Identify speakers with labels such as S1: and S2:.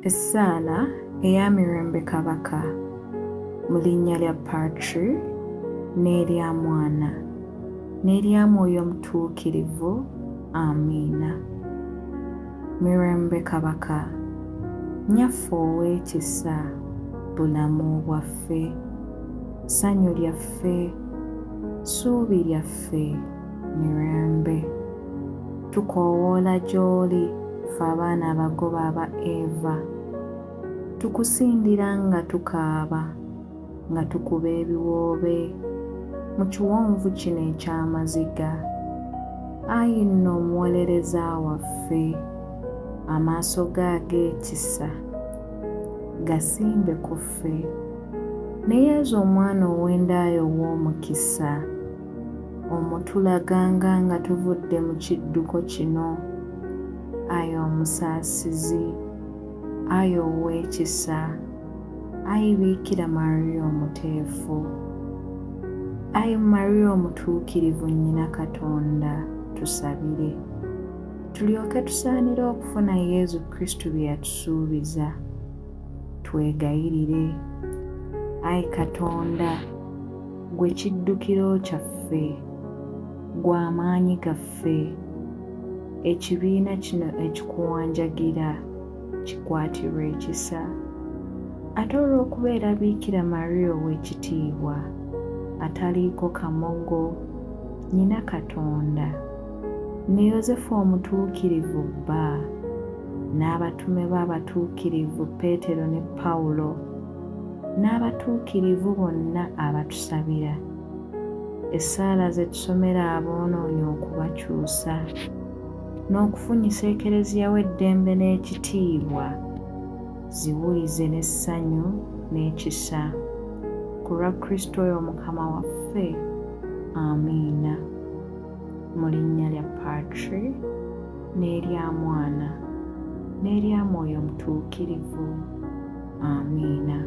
S1: Essaala eya Mirembe Kabaka mu linnya lya Patri n'erya Mwana n'erya Mwoyo Omutuukirivu. Amiina. Mirembe Kabaka, nnyaffe ow'ekisa, bulamu bwaffe, ssanyu lyaffe, ssuubi lyaffe, Mirembe. Tukoowoola gy'oli, ffe abaana abagoba aba Eva. Tukusindira nga tukaaba, nga tukuba ebiwoobe mu kiwonvu kino eky'amaziga. Ayi nno omuwolereza waffe, amaaso ge ag'ekisa gasimbe ku ffe. Neyeeza omwana ow'endaayo ow'omukisa, omutulaganga nga tuvudde mu kidduko kino. Ayi omusaasizi, ayi ow'ekisa, ayi Biikira Mariya omuteefu, ayi Mariya omutuukirivu nnyina Katonda, tusabire tulyoke tusaanire okufuna Yezu Kristu bye yatusuubiza. Twegayirire. Ayi Katonda, gwe kiddukiro kyaffe, gwe amaanyi gaffe, ekibiina kino ekikuwanjagira kikwatirwa ekisa. Ate olw'okubeera Biikira Mariya ow'ekitiibwa, ataliiko kamogo, nnyina Katonda, ne Yozefu omutuukirivu bba, n'abatume be abatuukirivu Peetero ne Pawulo, n'abatuukirivu bonna abatusabira, essaala ze tusomera aboonoonyi okubakyusa, n'okufunyisa ekereziya w'eddembe n'ekitiibwa, ziwulize n'essanyu n'ekisa. Ku lwa Kristo oyo Mukama waffe. Amiina. Mu linnya lya Patri n'erya Mwana n'erya Mwoyo Omutuukirivu. Amiina.